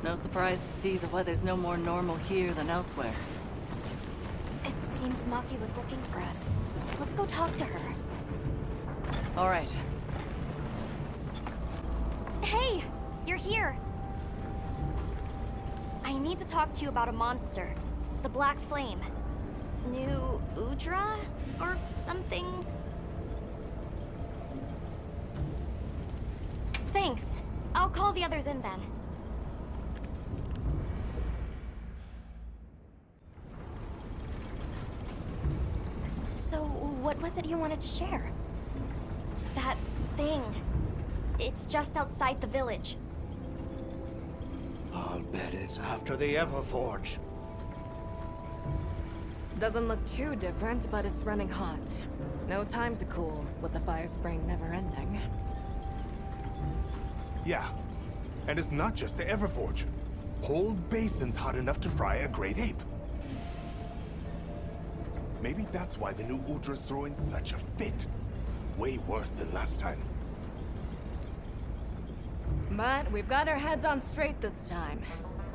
No surprise to see the weather's no more normal here than elsewhere. It seems Maki was looking for us. Let's go talk to her. All right. Hey! You're here! I need to talk to you about a monster. The Black Flame. New Udra? Or something? Thanks. I'll call the others in then. So, what was it you wanted to share? That thing. It's just outside the village. I'll bet it's after the Everforge. Doesn't look too different, but it's running hot. No time to cool, with the fire spring never ending. Yeah, and it's not just the Everforge. Whole basin's hot enough to fry a great ape. Maybe that's why the new Udra's throwing such a fit. Way worse than last time. But we've got our heads on straight this time.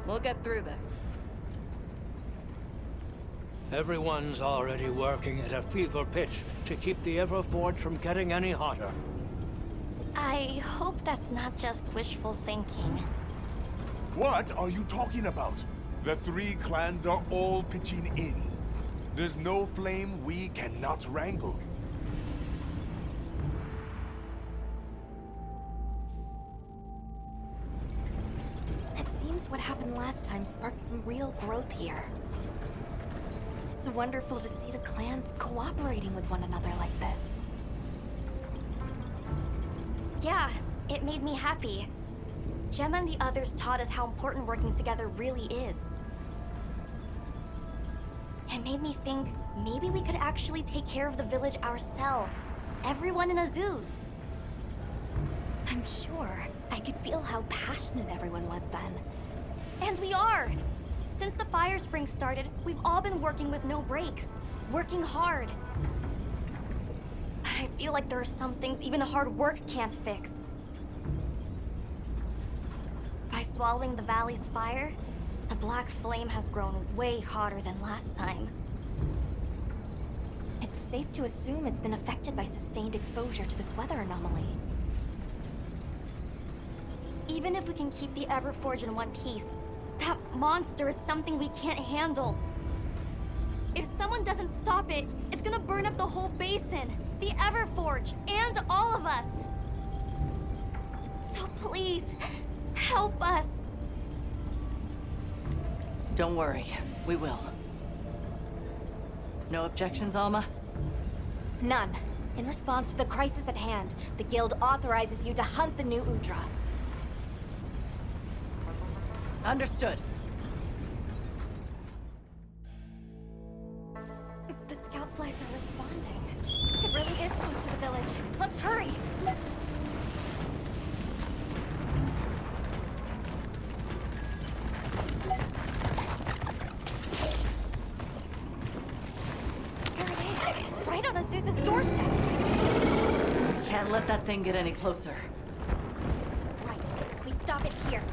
We'll get through this. Everyone's already working at a fever pitch to keep the Everforge from getting any hotter. I hope that's not just wishful thinking. What are you talking about? The three clans are all pitching in. There's no flame we cannot wrangle. It seems what happened last time sparked some real growth here. It's wonderful to see the clans cooperating with one another like this. Yeah, it made me happy. Gemma and the others taught us how important working together really is. It made me think maybe we could actually take care of the village ourselves. Everyone in Azuz. I'm sure I could feel how passionate everyone was then. And we are! Since the fire spring started, we've all been working with no breaks. Working hard. But I feel like there are some things even hard work can't fix. By swallowing the valley's fire, the Black Flame has grown way hotter than last time. It's safe to assume it's been affected by sustained exposure to this weather anomaly. Even if we can keep the Everforge in one piece, that monster is something we can't handle. If someone doesn't stop it, it's gonna burn up the whole basin, the Everforge, and all of us. So please, help us. Don't worry, we will. No objections, Alma? None. In response to the crisis at hand, the Guild authorizes you to hunt the new Udra. Understood. The scout flies are responding. It really is close to the village. Let's hurry! There it is! Right on Azuz's doorstep! Can't let that thing get any closer. Right. We stop it here.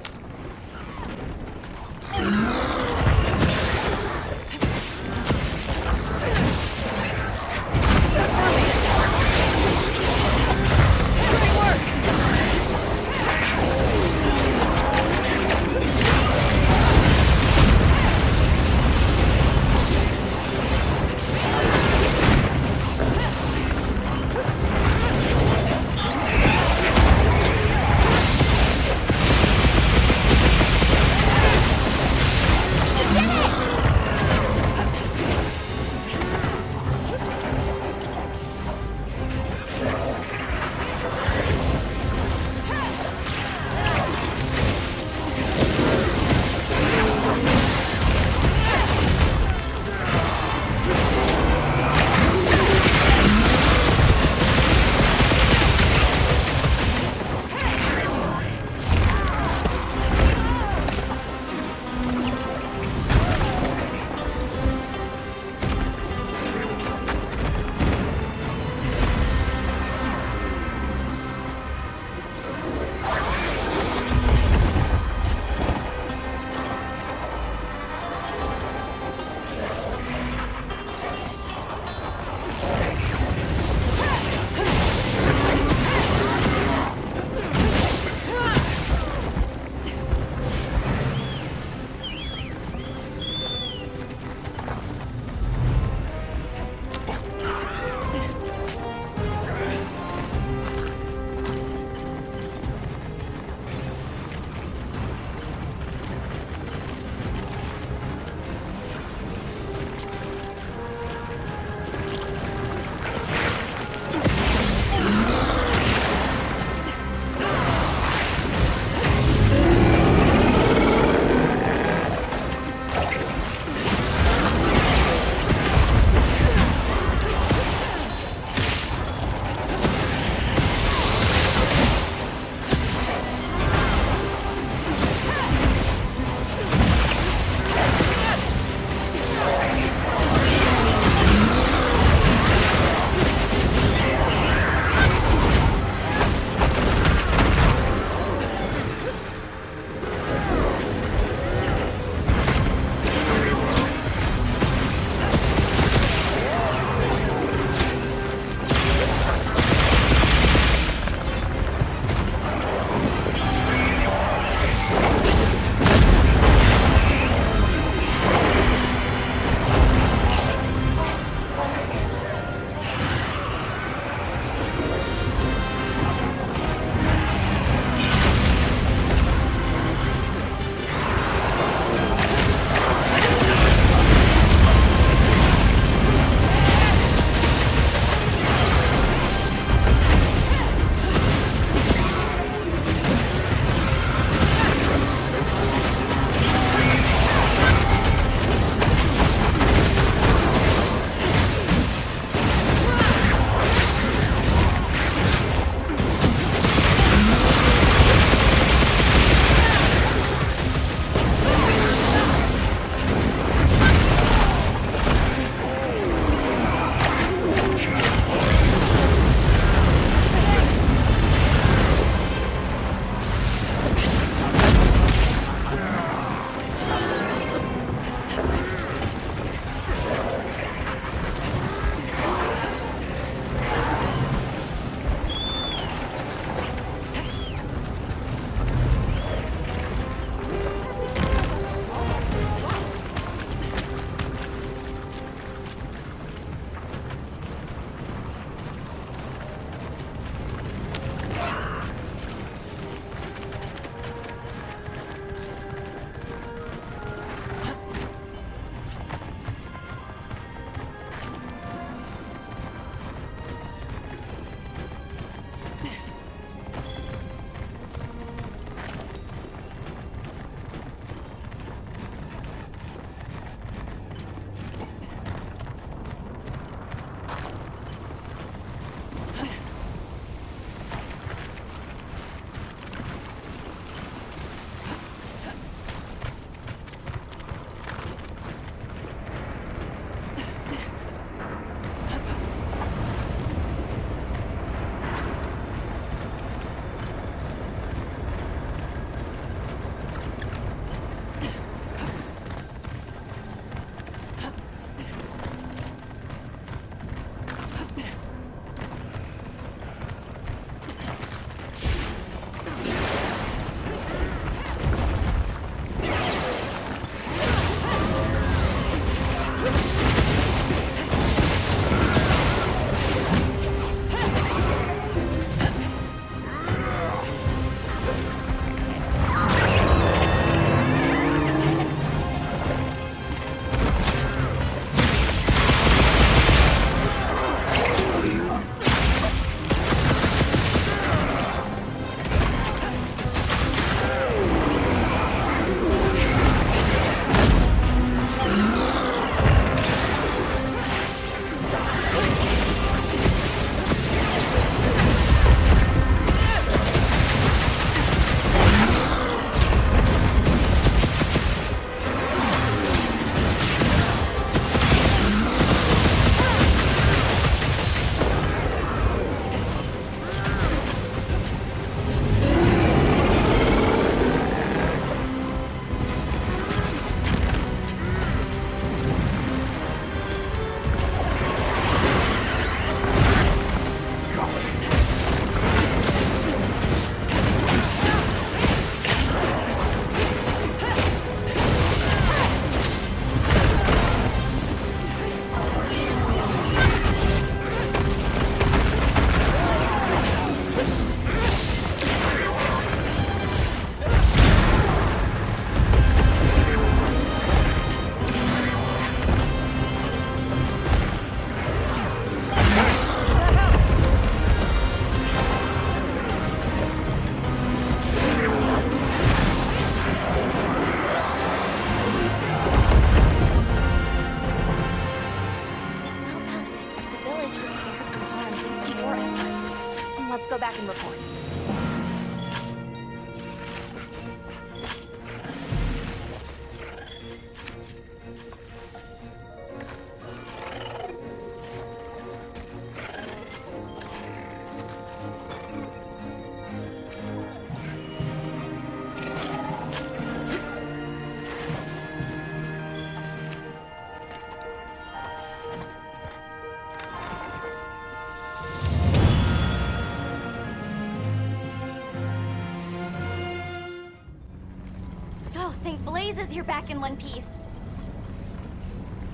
blazes you're back in one piece.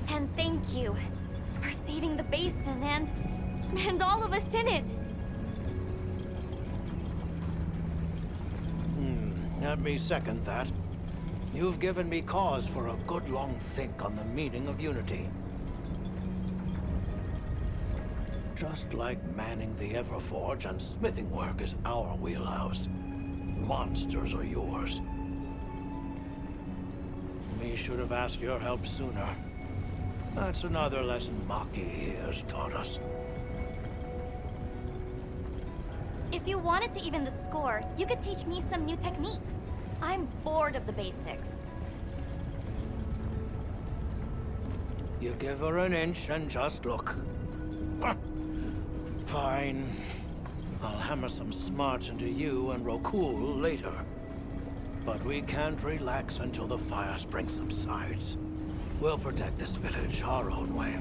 And thank you for saving the basin and all of us in it. Let me second that. You've given me cause for a good long think on the meaning of unity. Just like manning the Everforge and smithing work is our wheelhouse, monsters are yours. We should have asked your help sooner. That's another lesson Maki has taught us. If you wanted to even the score, you could teach me some new techniques. I'm bored of the basics. You give her an inch and just look. Fine. I'll hammer some smarts into you and Rokul later. But we can't relax until the fire spring subsides. We'll protect this village our own way.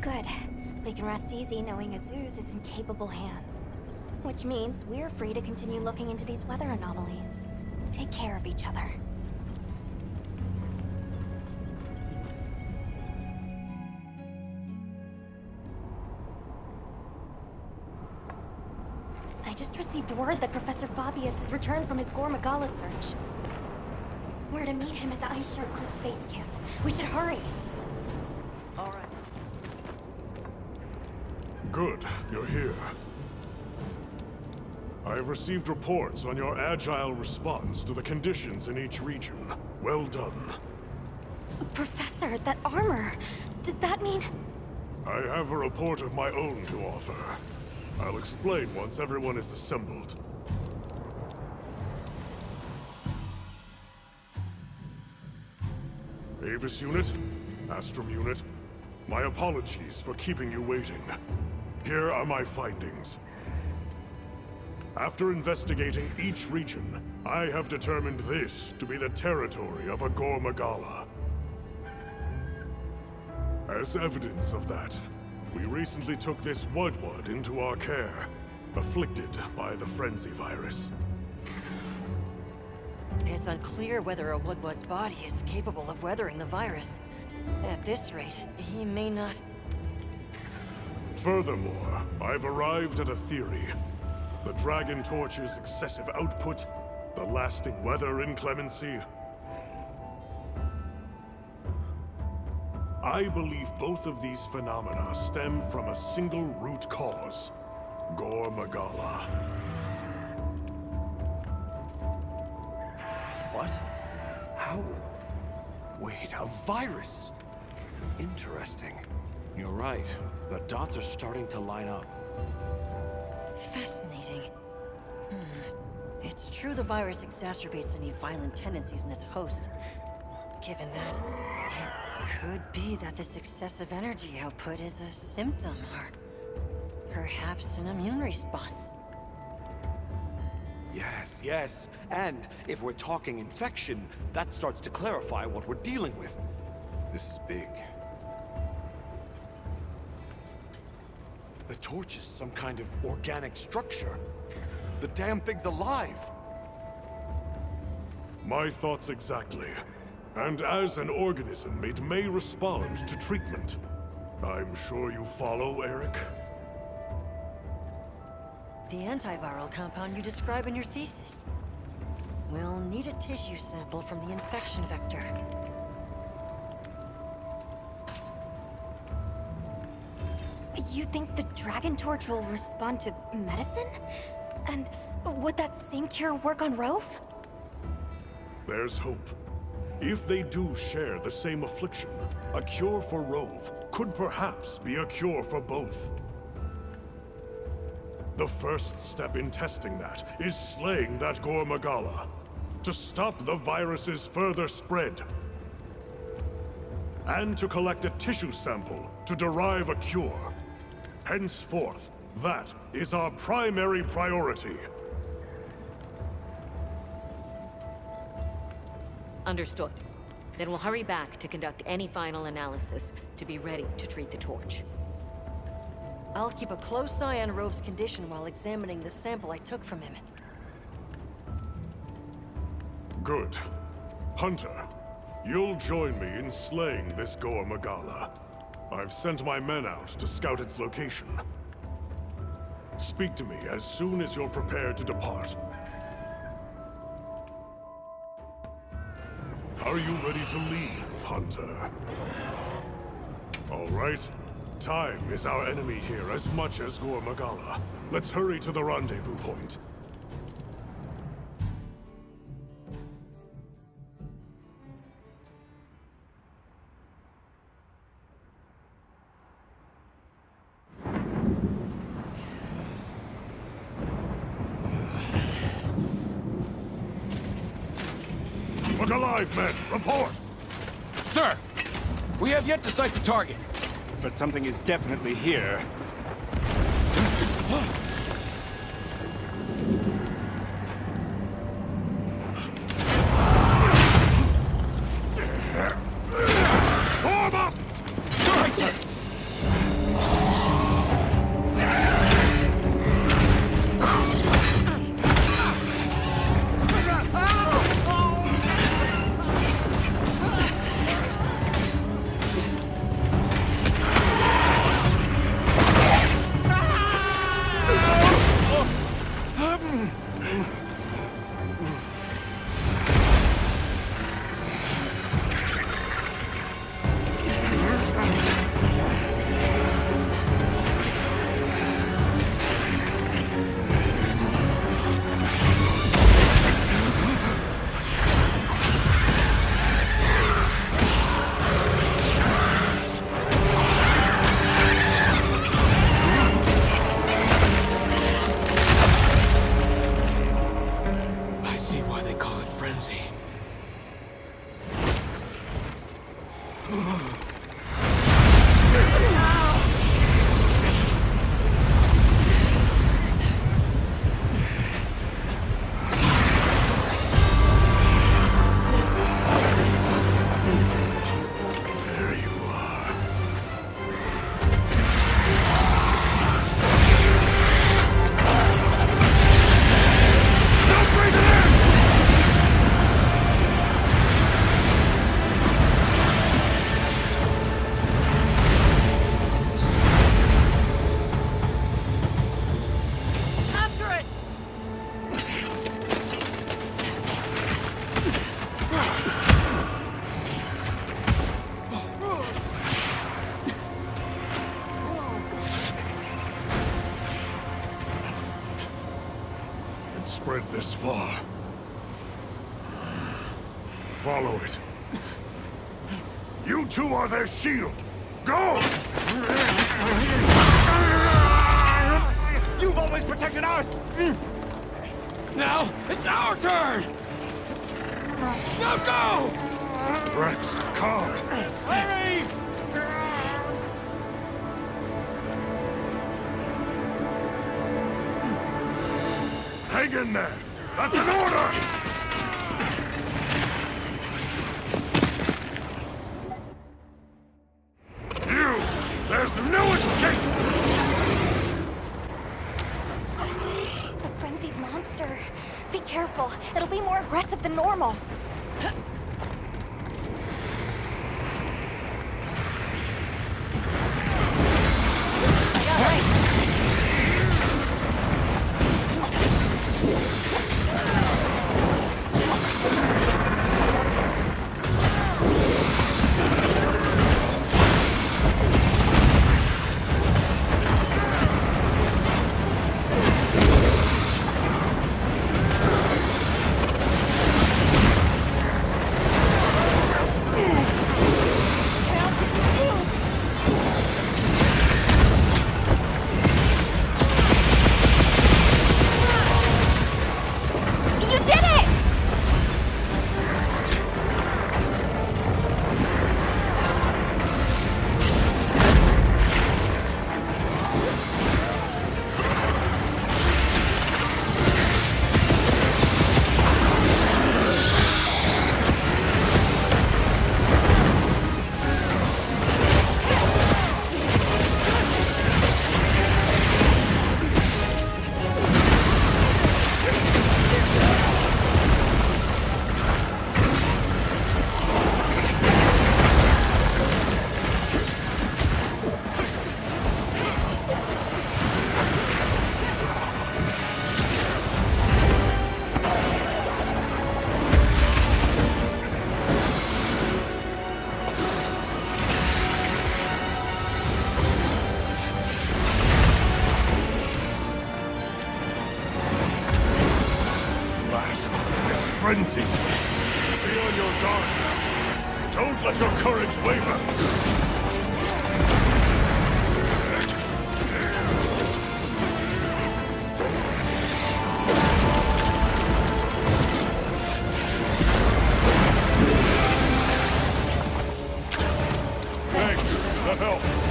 Good. We can rest easy knowing Azuz is in capable hands. Which means we're free to continue looking into these weather anomalies. Take care of each other. I just received word that Professor Fabius has returned from his Gore Magala search. We're to meet him at the Ice Shard Cliffs base camp. We should hurry. All right. Good, you're here. I have received reports on your agile response to the conditions in each region. Well done. Professor, that armor... Does that mean... I have a report of my own to offer. I'll explain once everyone is assembled. Avis Unit, Astrum Unit, my apologies for keeping you waiting. Here are my findings. After investigating each region, I have determined this to be the territory of a Gore Magala. As evidence of that, we recently took this Wudwud into our care, afflicted by the Frenzy virus. It's unclear whether a Woodwud's body is capable of weathering the virus. At this rate, he may not... Furthermore, I've arrived at a theory. The Dragon Torch's excessive output, the lasting weather inclemency. I believe both of these phenomena stem from a single root cause: Gore Magala. What? How? Wait, a virus? Interesting. You're right. The dots are starting to line up. Fascinating. It's true the virus exacerbates any violent tendencies in its host. Given that, it could be that this excessive energy output is a symptom, or perhaps an immune response. Yes, yes. And if we're talking infection, that starts to clarify what we're dealing with. This is big. The torch is some kind of organic structure. The damn thing's alive! My thoughts exactly. And as an organism, it may respond to treatment. I'm sure you follow, Eric? The antiviral compound you describe in your thesis. We'll need a tissue sample from the infection vector. You think the Dragon Torch will respond to medicine? And would that same cure work on Rove? There's hope. If they do share the same affliction, a cure for Rove could perhaps be a cure for both. The first step in testing that is slaying that Gore Magala, to stop the virus's further spread. And to collect a tissue sample to derive a cure. Henceforth, that is our primary priority. Understood. Then we'll hurry back to conduct any final analysis to be ready to treat the torch. I'll keep a close eye on Rove's condition while examining the sample I took from him. Good. Hunter, you'll join me in slaying this Gore Magala. I've sent my men out to scout its location. Speak to me as soon as you're prepared to depart. Are you ready to leave, Hunter? All right. Time is our enemy here as much as Gore Magala. Let's hurry to the rendezvous point. Look alive, men! Report! Sir! We have yet to sight the target, but something is definitely here. Form up! I see why they call it frenzy. There you are. Don't breathe it in! After it! It's spread this far. Follow it. You two are their shield. Go! You've always protected us! Now, it's our turn! Now go! Rex, calm. Hurry! Hang in there. That's an order! You! There's no escape! The frenzied monster. Be careful. It'll be more aggressive than normal. frenzy. Be on your guard now. Don't let your courage waver. That helped.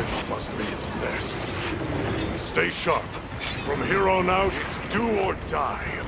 This must be its nest. Stay sharp. From here on out, it's do or die.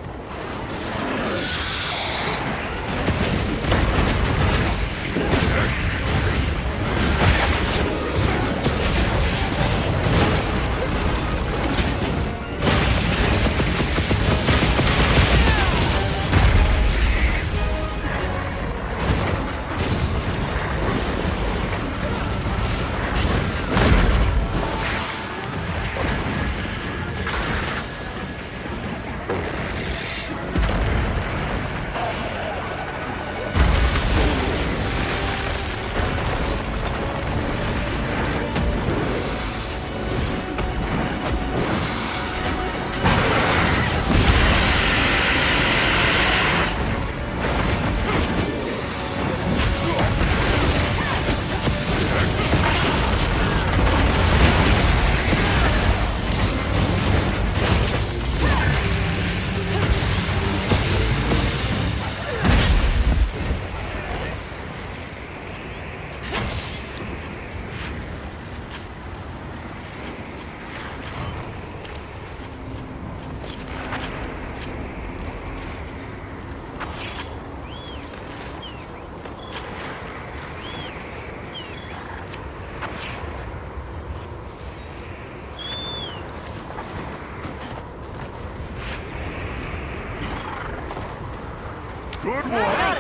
Good work!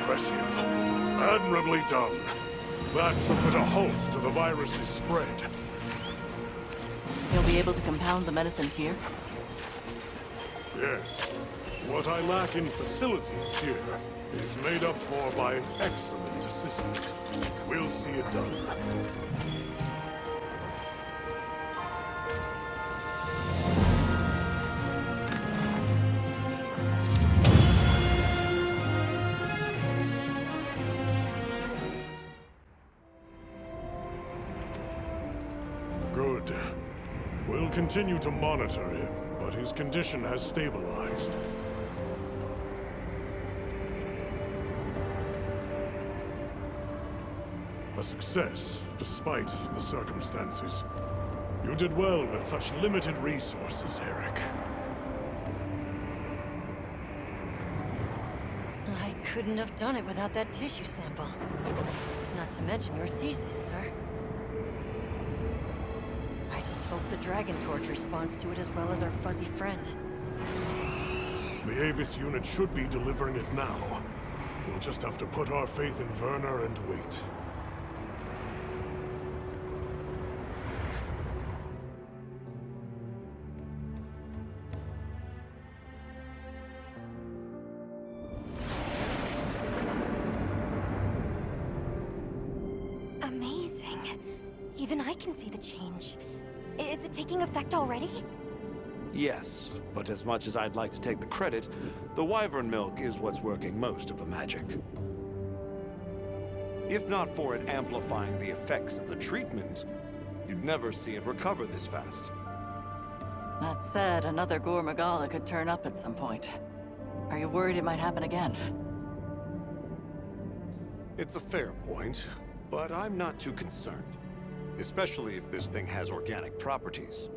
Impressive. Admirably done. That should put a halt to the virus's spread. You'll be able to compound the medicine here? Yes. What I lack in facilities here is made up for by an excellent assistant. We'll see it done. Good. We'll continue to monitor him, but his condition has stabilized. A success, despite the circumstances. You did well with such limited resources, Eric. I couldn't have done it without that tissue sample. Not to mention your thesis, sir. I just hope the Dragon Torch responds to it as well as our fuzzy friend. The Avis unit should be delivering it now. We'll just have to put our faith in Werner and wait. Amazing. Even I can see the change. Is it taking effect already? Yes, but as much as I'd like to take the credit, the wyvern milk is what's working most of the magic. If not for it amplifying the effects of the treatment, you'd never see it recover this fast. That said, another Gore Magala could turn up at some point. Are you worried it might happen again? It's a fair point, but I'm not too concerned. Especially if this thing has organic properties.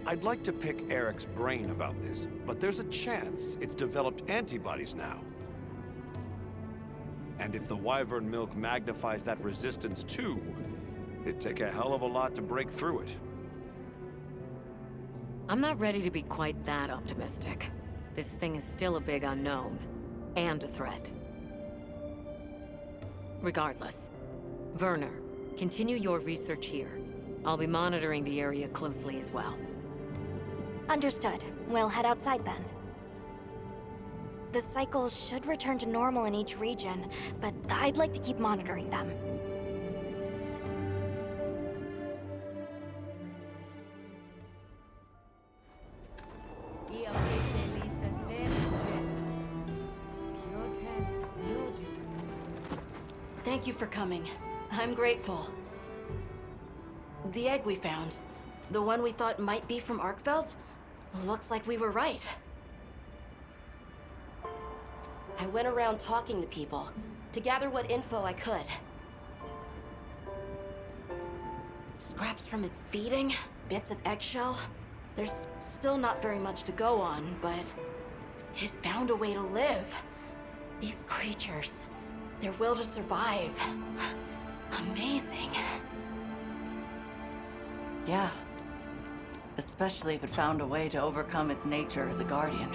I'd like to pick Eric's brain about this, but there's a chance it's developed antibodies now. And if the Wyvern milk magnifies that resistance too, it'd take a hell of a lot to break through it. I'm not ready to be quite that optimistic. This thing is still a big unknown, and a threat. Regardless, Werner, continue your research here. I'll be monitoring the area closely as well. Understood. We'll head outside then. The cycles should return to normal in each region, but I'd like to keep monitoring them. Thank you for coming. I'm grateful. The egg we found, the one we thought might be from Arkfeld, looks like we were right. I went around talking to people to gather what info I could. Scraps from its feeding, bits of eggshell. There's still not very much to go on, but it found a way to live. These creatures, their will to survive. Amazing. Yeah. Especially if it found a way to overcome its nature as a guardian.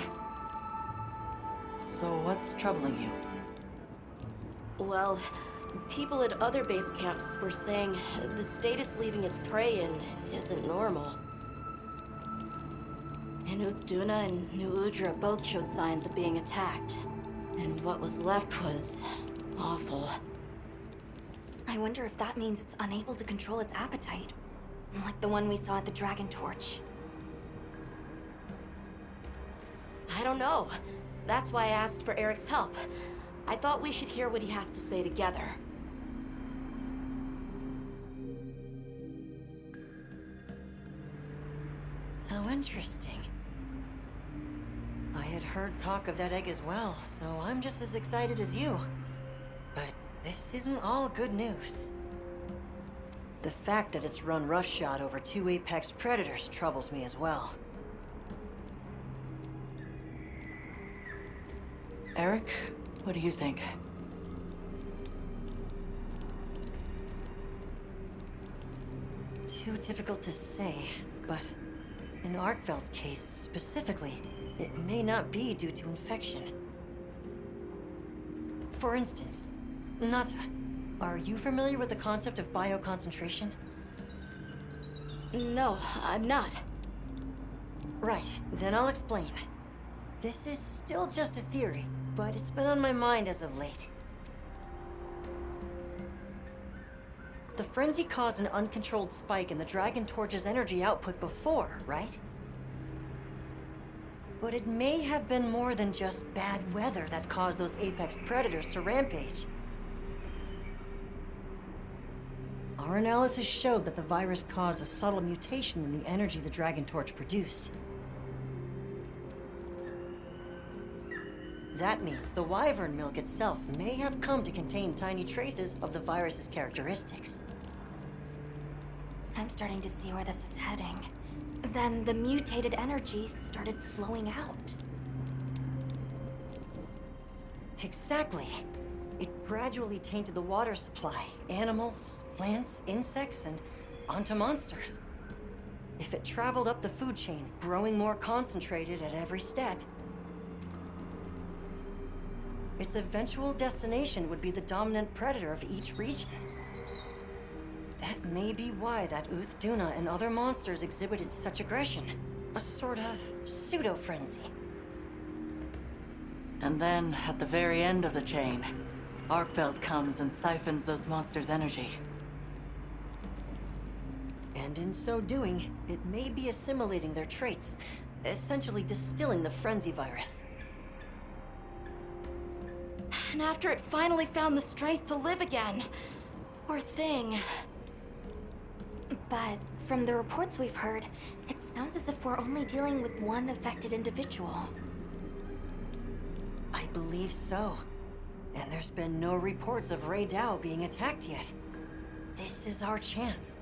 So what's troubling you? Well, people at other base camps were saying the state it's leaving its prey in isn't normal. And Uthduna and New Udra both showed signs of being attacked. And what was left was awful. I wonder if that means it's unable to control its appetite. Like the one we saw at the Dragon Torch. I don't know. That's why I asked for Eric's help. I thought we should hear what he has to say together. How interesting. I had heard talk of that egg as well, so I'm just as excited as you. But this isn't all good news. The fact that it's run roughshod over 2 apex predators troubles me as well. Eric, what do you think? Too difficult to say, but in Arkveld's case specifically, it may not be due to infection. For instance, Nata, are you familiar with the concept of bioconcentration? No, I'm not. Right, then I'll explain. This is still just a theory, but it's been on my mind as of late. The frenzy caused an uncontrolled spike in the Dragon Torch's energy output before, right? But it may have been more than just bad weather that caused those apex predators to rampage. Our analysis showed that the virus caused a subtle mutation in the energy the Dragon Torch produced. That means the Wyvern milk itself may have come to contain tiny traces of the virus's characteristics. I'm starting to see where this is heading. Then the mutated energy started flowing out. Exactly. It gradually tainted the water supply, animals, plants, insects, and onto monsters. If it traveled up the food chain, growing more concentrated at every step, its eventual destination would be the dominant predator of each region. That may be why that Uthduna and other monsters exhibited such aggression. A sort of pseudo-frenzy. And then, at the very end of the chain, Arkfeld comes and siphons those monsters' energy. And in so doing, it may be assimilating their traits, essentially distilling the frenzy virus. And after it finally found the strength to live again, poor thing. But from the reports we've heard, it sounds as if we're only dealing with one affected individual. I believe so. And there's been no reports of Rey Dao being attacked yet. This is our chance.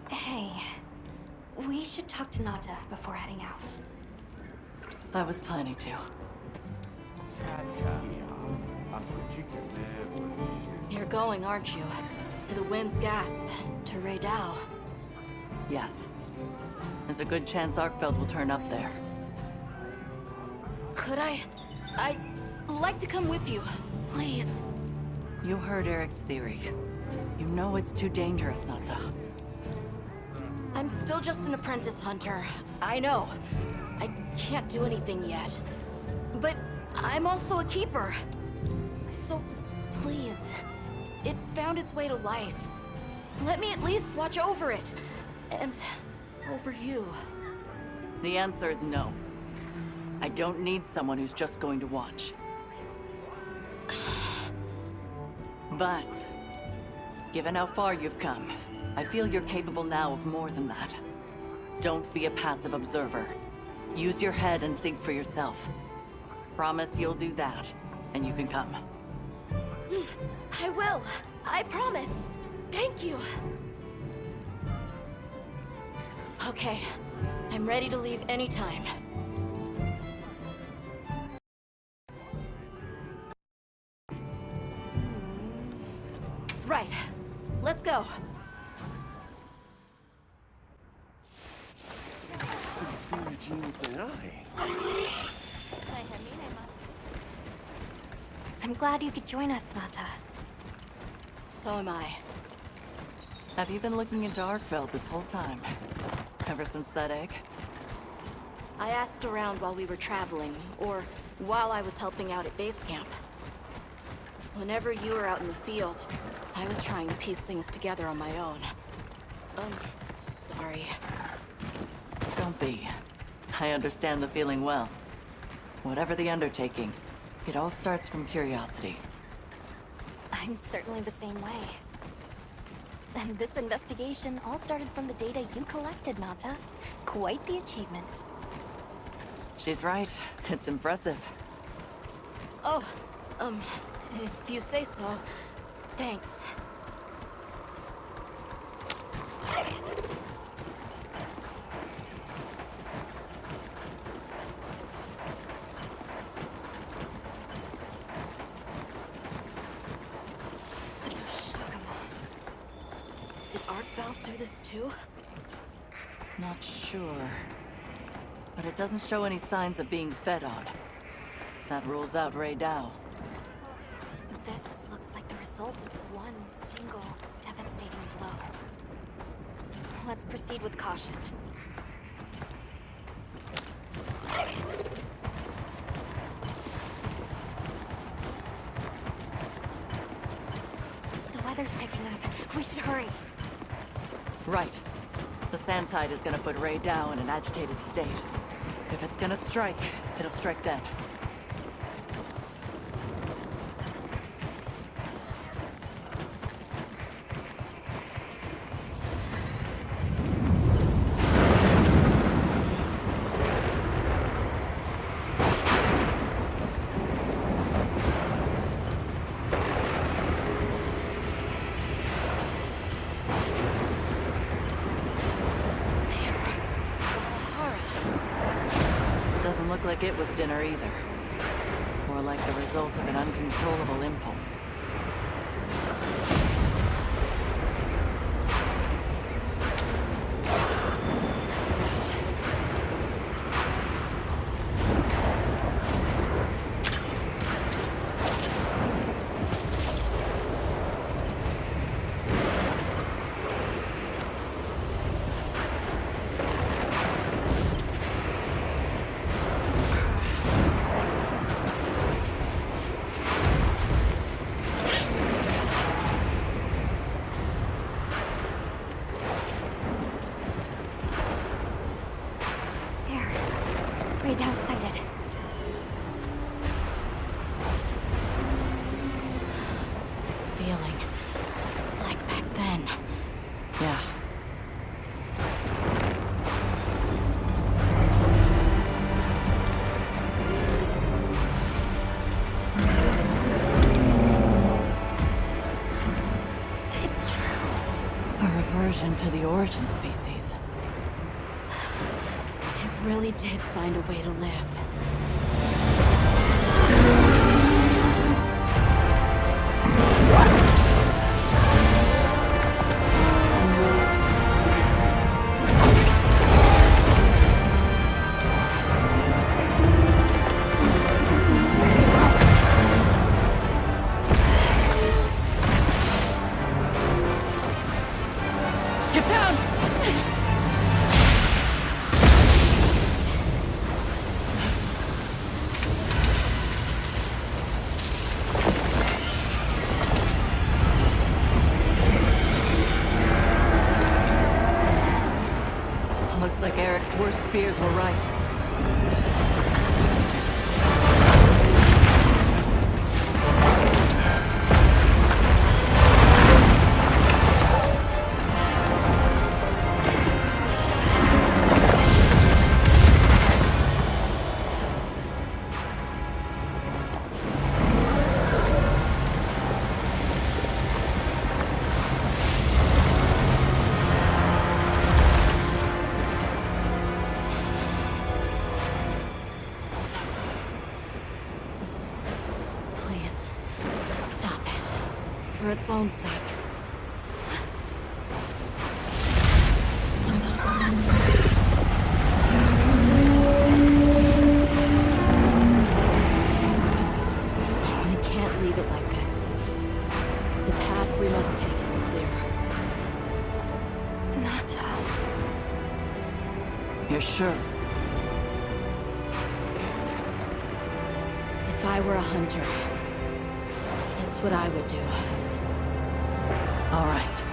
Hey, we should talk to Nata before heading out. I was planning to. You're going, aren't you? To the Wind's Gasp, to Rey Dao. Yes. There's a good chance Arkfeld will turn up there. Could I? I'd like to come with you, please. You heard Eric's theory. You know it's too dangerous not to. I'm still just an apprentice hunter. I know. I can't do anything yet. But I'm also a keeper. So, please. It found its way to life. Let me at least watch over it. And over you. The answer is no. I don't need someone who's just going to watch. But, given how far you've come, I feel you're capable now of more than that. Don't be a passive observer. Use your head and think for yourself. Promise you'll do that, and you can come. I will. I promise. Thank you. Okay. I'm ready to leave anytime. Right. Let's go. I'm glad you could join us, Nata. So am I. Have you been looking into Arkfeld this whole time? Ever since that egg? I asked around while we were traveling, or while I was helping out at base camp. Whenever you were out in the field, I was trying to piece things together on my own. Sorry. Don't be. I understand the feeling well. Whatever the undertaking, it all starts from curiosity. I'm certainly the same way. And this investigation all started from the data you collected, Nata. Quite the achievement. She's right. It's impressive. Oh, if you say so, thanks. Did Arkfeld do this too? Not sure. But it doesn't show any signs of being fed on. That rules out Rey Dao. This looks like the result of one single devastating blow. Let's proceed with caution. The weather's picking up. We should hurry. Right. The sand tide is gonna put Rey Dao in an agitated state. If it's gonna strike, it'll strike then. Doesn't look like it was dinner either. More like the result of an uncontrollable impulse. Rey Dao sighted. connection to the origin species. It really did find a way to live. Get down! Looks like Eric's worst fears were right. Please, stop it. For its own sake. We can't leave it like this. The path we must take is clear. Nata. You're sure? If I were a hunter, it's what I would do. All right.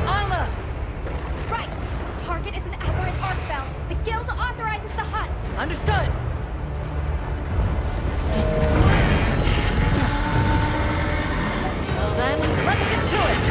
Alma! Right! The target is an aberrant arc belt. The guild authorizes the hunt. Understood! Well then, let's get to it!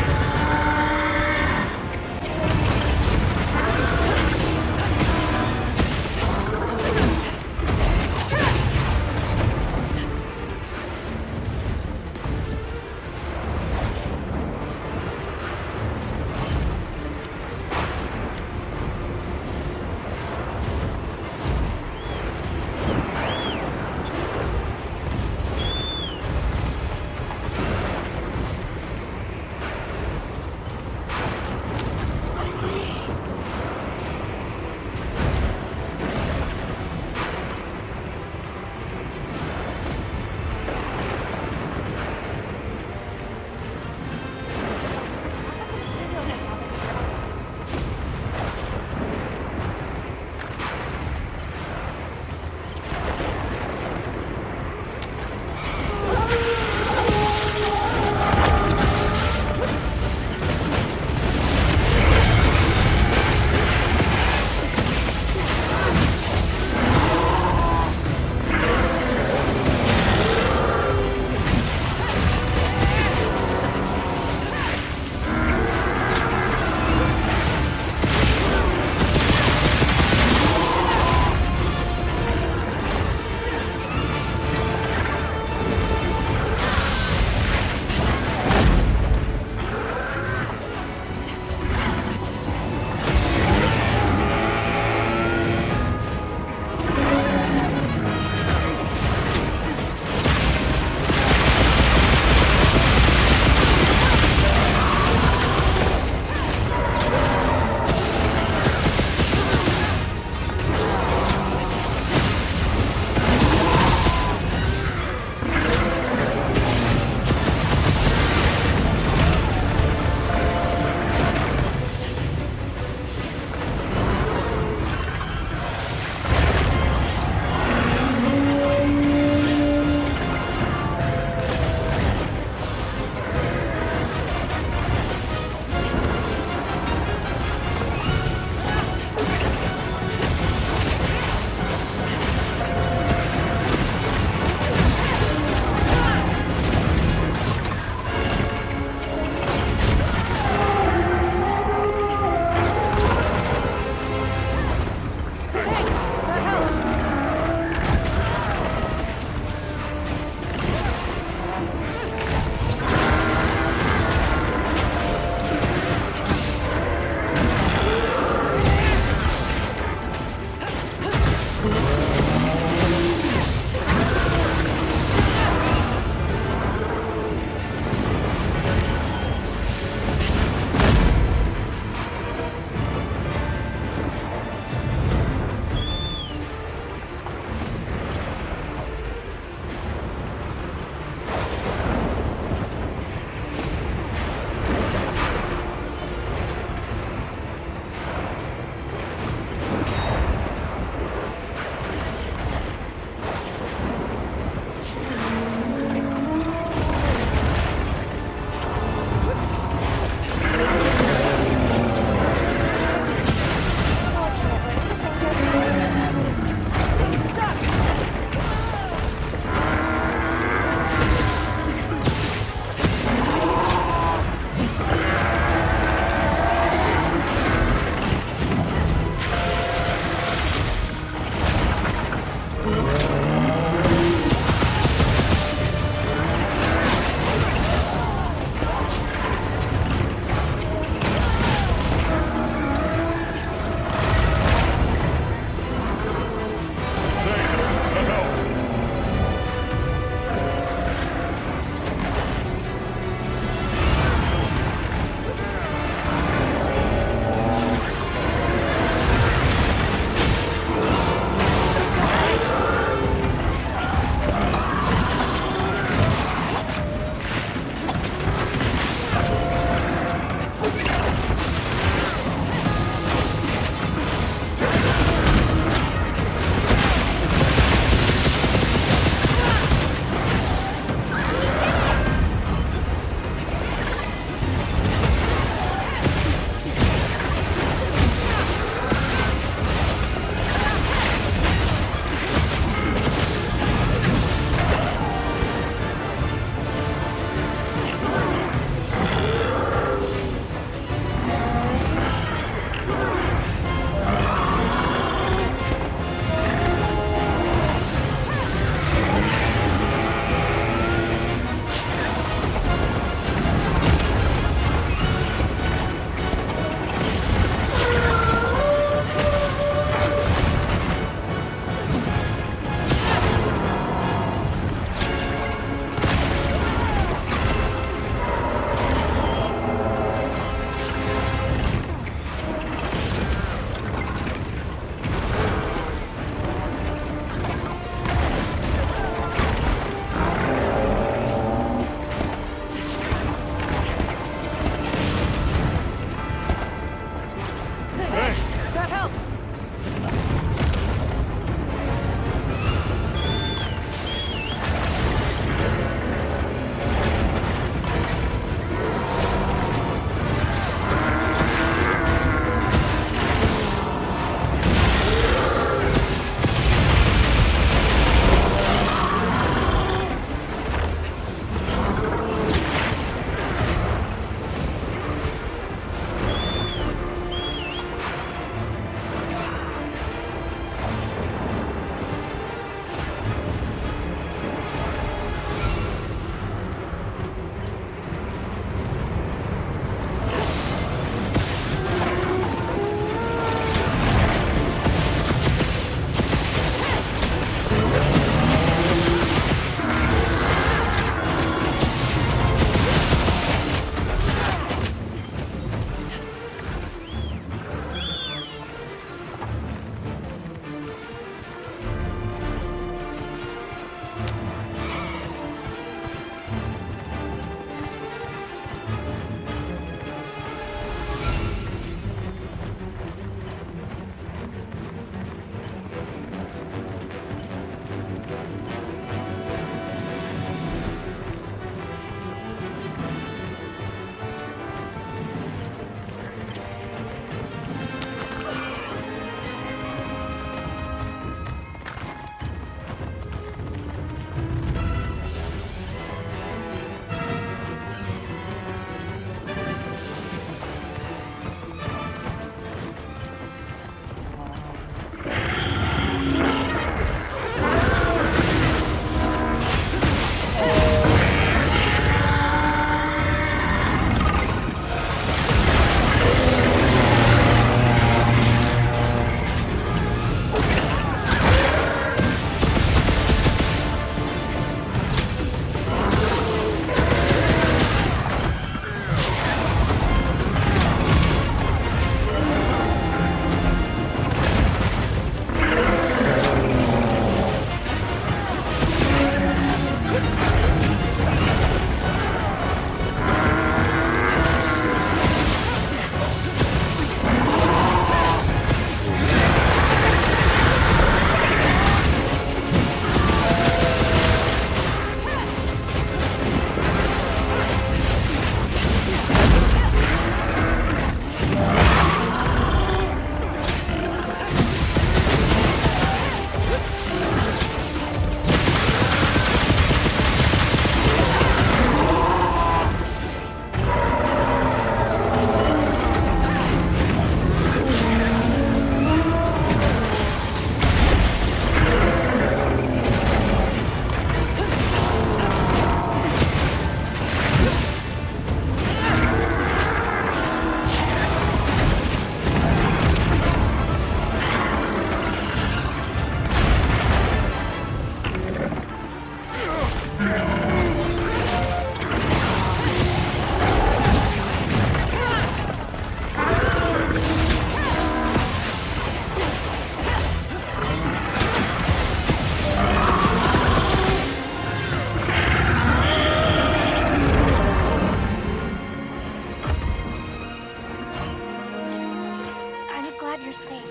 you're safe.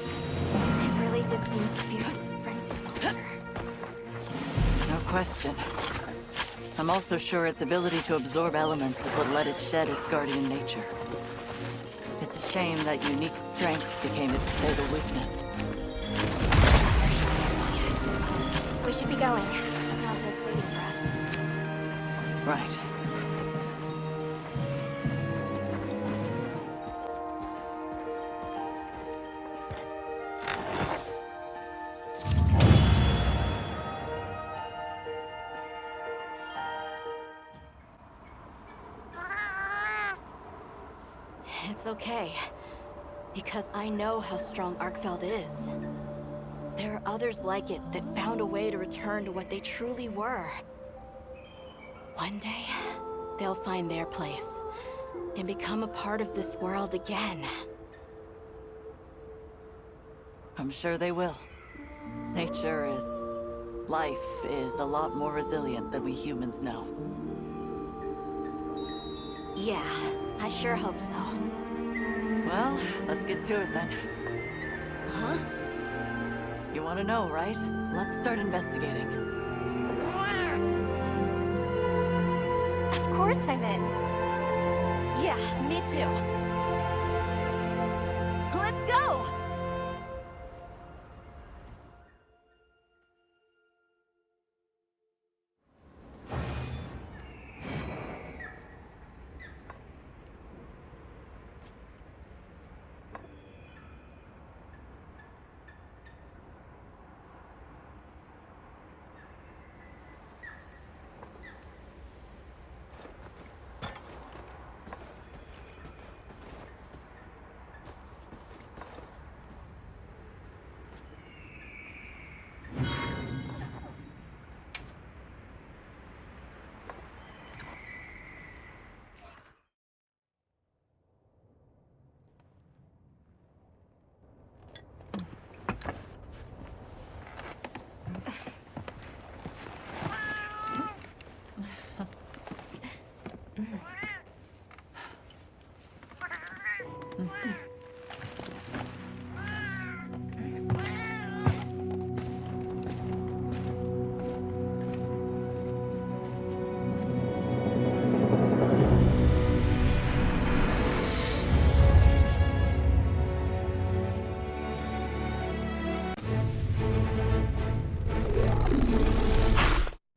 It really did seem as fierce as a frenzied monster. No question. I'm also sure its ability to absorb elements is what let it shed its guardian nature. It's a shame that unique strength became its fatal weakness. We should be going. Alto's waiting for us. Right. It's okay. Because I know how strong Arkfeld is. There are others like it that found a way to return to what they truly were. One day, they'll find their place and become a part of this world again. I'm sure they will. Life is a lot more resilient than we humans know. Yeah, I sure hope so. Well, let's get to it then. Huh? You want to know, right? Let's start investigating. Of course I'm in. Yeah, me too. Let's go!